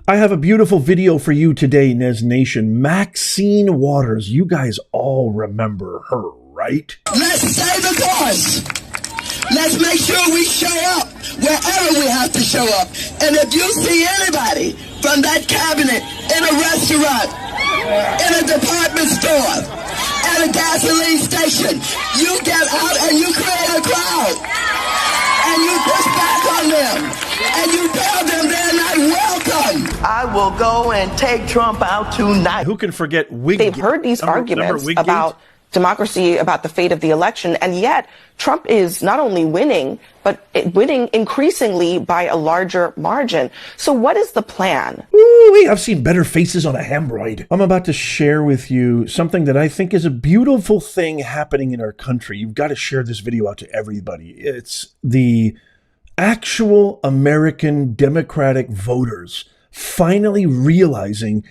I have a beautiful video for you today, Nez Nation. Maxine Waters. You guys all remember her, right? Let's stay the course. Let's make sure we show up wherever we have to show up. And if you see anybody from that cabinet in a restaurant, in a department store, at a gasoline station, you get out and you create a crowd. And you push back on them. And you tell them they're not welcome. I will go and take Trump out tonight. Who can forget Wig? They've heard these arguments about democracy, about the fate of the election, and yet Trump is not only winning, but winning increasingly by a larger margin. So what is the plan? Ooh, I've seen better faces on a hemorrhoid. I'm about to share with you something that I think is a beautiful thing happening in our country. You've got to share this video out to everybody. It's the actual American Democratic voters finally realizing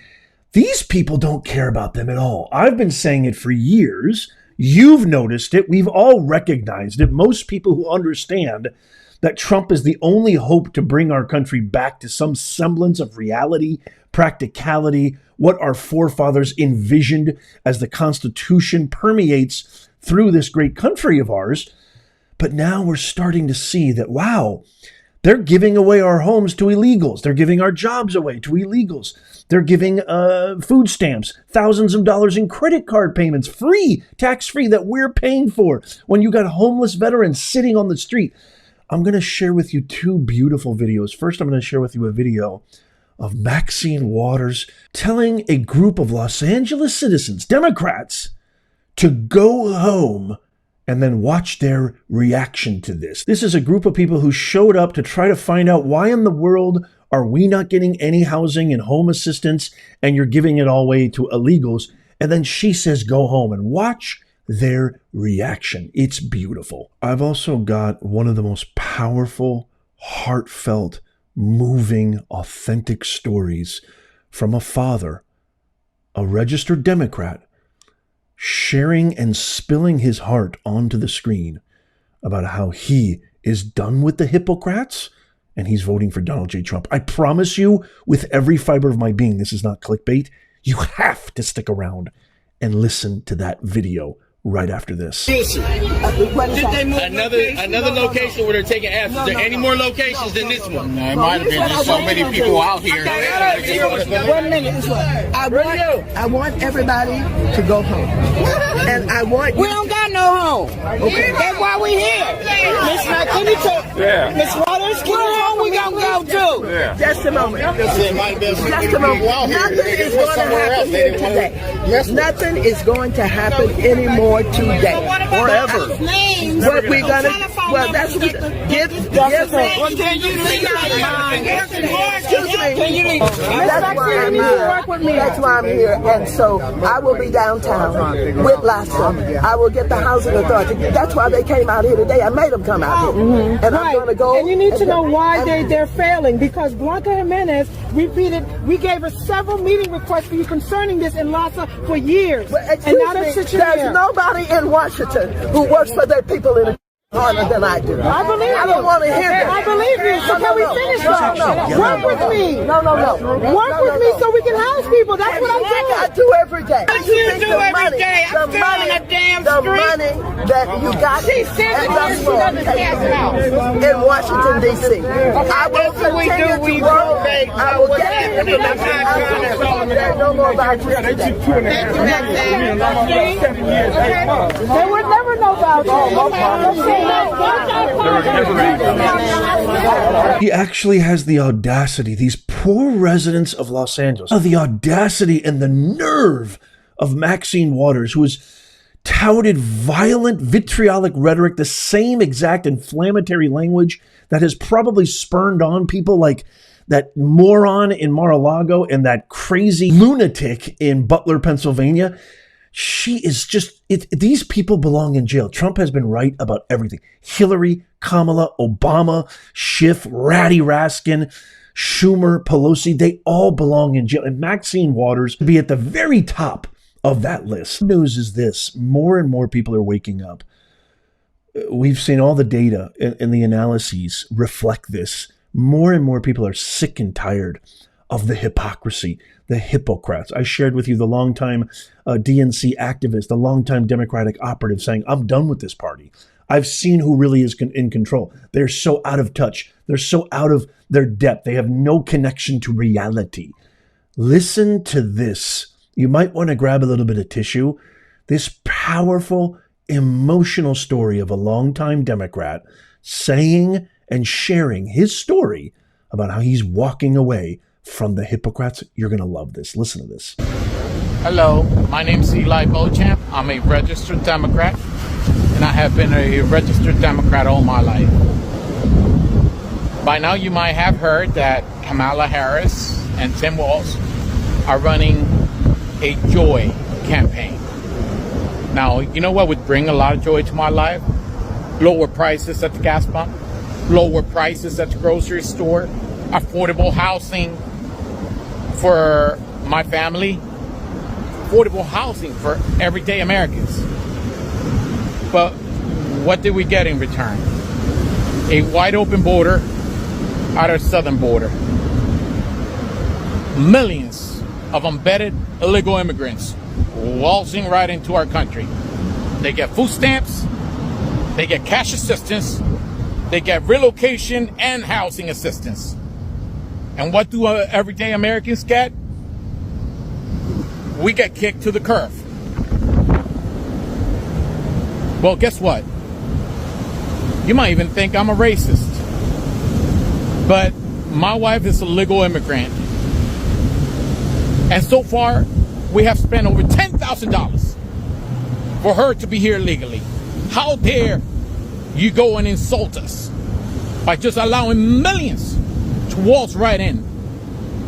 these people don't care about them at all. I've been saying it for years. You've noticed it. We've all recognized it. Most people who understand that Trump is the only hope to bring our country back to some semblance of reality, practicality, what our forefathers envisioned as the Constitution permeates through this great country of ours. But now we're starting to see that, wow, they're giving away our homes to illegals. They're giving our jobs away to illegals. They're giving food stamps, thousands of dollars in credit card payments, free, tax-free, that we're paying for when you got homeless veterans sitting on the street. I'm going to share with you two beautiful videos. First, I'm going to share with you a video of Maxine Waters telling a group of Los Angeles citizens, Democrats, to go home and then watch their reaction to this. This is a group of people who showed up to try to find out why in the world are we not getting any housing and home assistance and you're giving it all away to illegals. And then she says, go home, and watch their reaction. It's beautiful. I've also got one of the most powerful, heartfelt, moving, authentic stories from a father, a registered Democrat, sharing and spilling his heart onto the screen about how he is done with the hypocrites and he's voting for Donald J. Trump. I promise you, with every fiber of my being, this is not clickbait. You have to stick around and listen to that video right after this. Another location where they're taking ass. Is there any more locations than this one? No, it might have been just so many people out here. 1 minute. I want everybody to go home. And I want we don't got no home. Okay. That's why we here. Miss Miss Waters, get home. We gonna go too. Yeah. Just a moment. Just a moment. Nothing is going to happen here today. Nothing is going to happen anymore today. Forever. What we gonna? Well, that's what. Give me. Excuse me. That's why I'm here. And so I will be downtown with Lassa. I will get the housing authority. That's why they came out here today. I made them come out here. And I'm going to go. And you need to know why they're failing, because Blanca Jimenez repeated, we gave her several meeting requests for you concerning this in Lassa for years. And now there's nobody in Washington who works for their people in a harder than I do. I believe you. I don't want to hear that. I believe you. So can we finish that? Work with me. No. Work with me so we can house people. That's what I'm doing. I do every day. What you do every day? I'm still on a damn the street. money that you got She's 7 years, she doesn't cash it out. in Washington, D.C. I will continue to work. I will get it. There's no more vouchers today. They would never know about you. He actually has the audacity, these poor residents of Los Angeles, the audacity and the nerve of Maxine Waters, who has touted violent, vitriolic rhetoric, the same exact inflammatory language that has probably spurned on people like that moron in Mar-a-Lago and that crazy lunatic in Butler, Pennsylvania. She is just, these people belong in jail. Trump has been right about everything. Hillary, Kamala, Obama, Schiff, Ratty Raskin, Schumer, Pelosi, they all belong in jail. And Maxine Waters would be at the very top of that list. The news is this: more and more people are waking up. We've seen all the data and the analyses reflect this. More and more people are sick and tired of the hypocrisy, the hypocrites. I shared with you the longtime DNC activist, the longtime Democratic operative saying, I'm done with this party. I've seen who really is in control. They're so out of touch. They're so out of their depth. They have no connection to reality. Listen to this. You might want to grab a little bit of tissue. This powerful, emotional story of a longtime Democrat saying and sharing his story about how he's walking away from the hypocrites. You're going to love this. Listen to this. Hello, my name's Eli Beauchamp. I'm a registered Democrat, and I have been a registered Democrat all my life. By now you might have heard that Kamala Harris and Tim Walz are running a joy campaign. Now, you know what would bring a lot of joy to my life? Lower prices at the gas pump, lower prices at the grocery store, affordable housing for my family, affordable housing for everyday Americans. But what did we get in return? A wide open border at our southern border. Millions of embedded illegal immigrants waltzing right into our country. They get food stamps, they get cash assistance, they get relocation and housing assistance. And what do everyday Americans get? We get kicked to the curb. Well, guess what? You might even think I'm a racist. But my wife is a legal immigrant. And so far, we have spent over $10,000 for her to be here legally. How dare you go and insult us by just allowing millions to waltz right in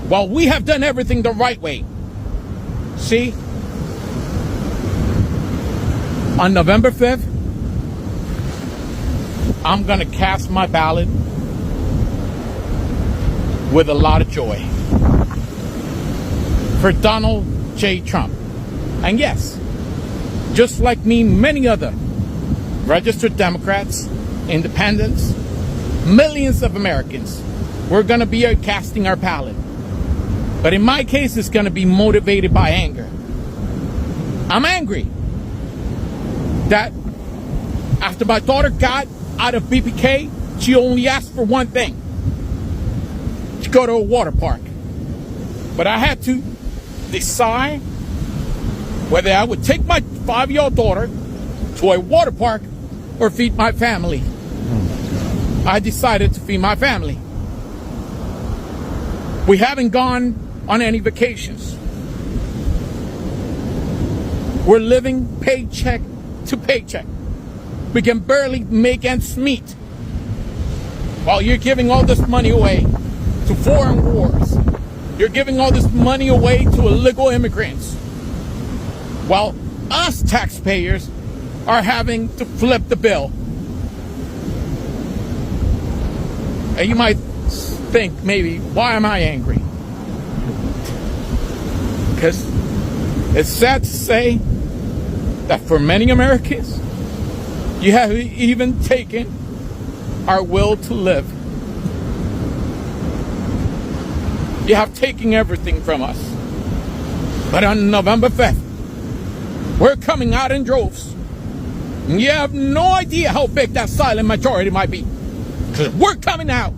while we have done everything the right way? See, on November 5th, I'm going to cast my ballot with a lot of joy for Donald J. Trump. And yes, just like me, many other registered Democrats, independents, millions of Americans, we're going to be casting our ballot. But in my case, it's going to be motivated by anger. I'm angry that after my daughter got out of BPK, she only asked for one thing: to go to a water park. But I had to decide whether I would take my 5-year-old daughter to a water park or feed my family. I decided to feed my family. We haven't gone on any vacations. We're living paycheck to paycheck. We can barely make ends meet while you're giving all this money away to foreign wars. You're giving all this money away to illegal immigrants, while us taxpayers are having to flip the bill. And you might think, maybe, why am I angry? Because it's sad to say that for many Americans, you have even taken our will to live. You have taken everything from us. But on November 5th, we're coming out in droves. And you have no idea how big that silent majority might be. Because we're coming out.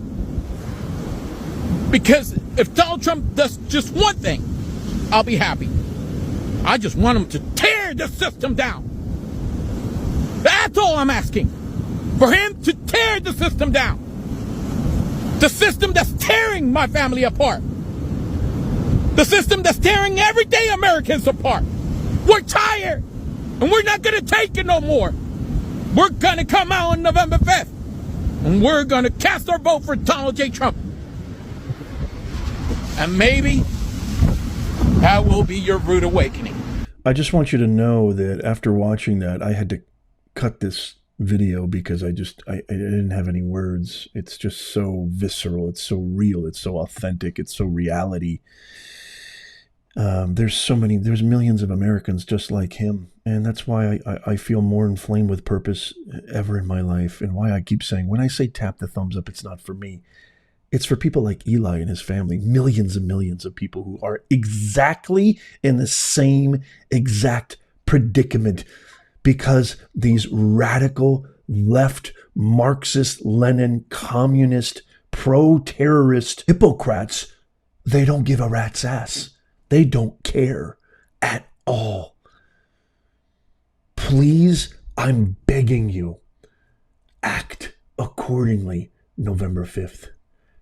Because if Donald Trump does just one thing, I'll be happy. I just want him to tear the system down. That's all I'm asking. For him to tear the system down. The system that's tearing my family apart. The system that's tearing everyday Americans apart. We're tired. And we're not going to take it no more. We're going to come out on November 5th. And we're going to cast our vote for Donald J. Trump. And maybe that will be your rude awakening. I just want you to know that after watching that, I had to cut this video because I didn't have any words. It's just so visceral. It's so real. It's so authentic. It's so reality. There's millions of Americans just like him. And that's why I feel more inflamed with purpose ever in my life. And why I keep saying, when I say tap the thumbs up, it's not for me. It's for people like Eli and his family, millions and millions of people who are exactly in the same exact predicament because these radical left Marxist, Lenin, communist, pro-terrorist hypocrites, they don't give a rat's ass. They don't care at all. Please, I'm begging you, act accordingly November 5th.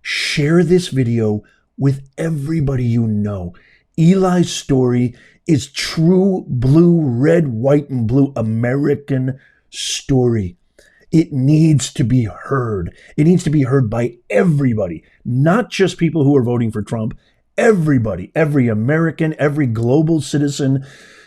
Share this video with everybody you know. Eli's story is true blue, red, white, and blue American story. It needs to be heard. It needs to be heard by everybody, not just people who are voting for Trump. Everybody, every American, every global citizen.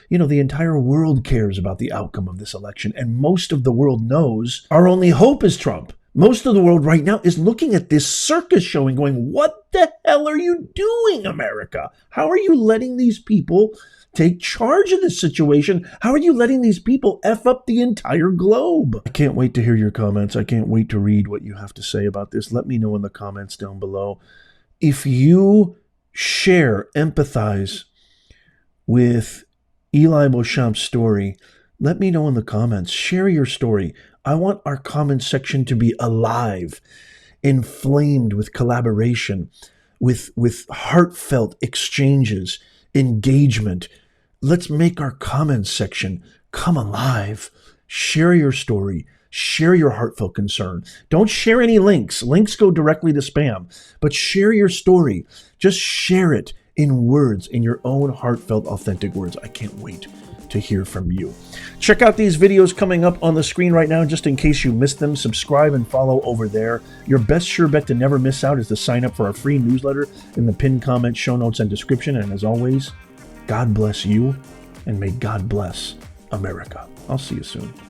You know, the entire world cares about the outcome of this election, and most of the world knows our only hope is Trump. Most of the world right now is looking at this circus showing going, what the hell are you doing, America? How are you letting these people take charge of this situation? How are you letting these people F up the entire globe? I can't wait to hear your comments. I can't wait to read what you have to say about this. Let me know in the comments down below. If you share, empathize with Eli Beauchamp's story, let me know in the comments. Share your story. I want our comment section to be alive, inflamed with collaboration, with heartfelt exchanges, engagement. Let's make our comment section come alive. Share your story. Share your heartfelt concern. Don't share any links. Links go directly to spam. But share your story. Just share it in words, in your own heartfelt, authentic words. I can't wait to hear from you. Check out these videos coming up on the screen right now, just in case you missed them. Subscribe and follow over there. Your best sure bet to never miss out is to sign up for our free newsletter in the pinned comment, show notes, and description. And as always, God bless you, and may God bless America. I'll see you soon.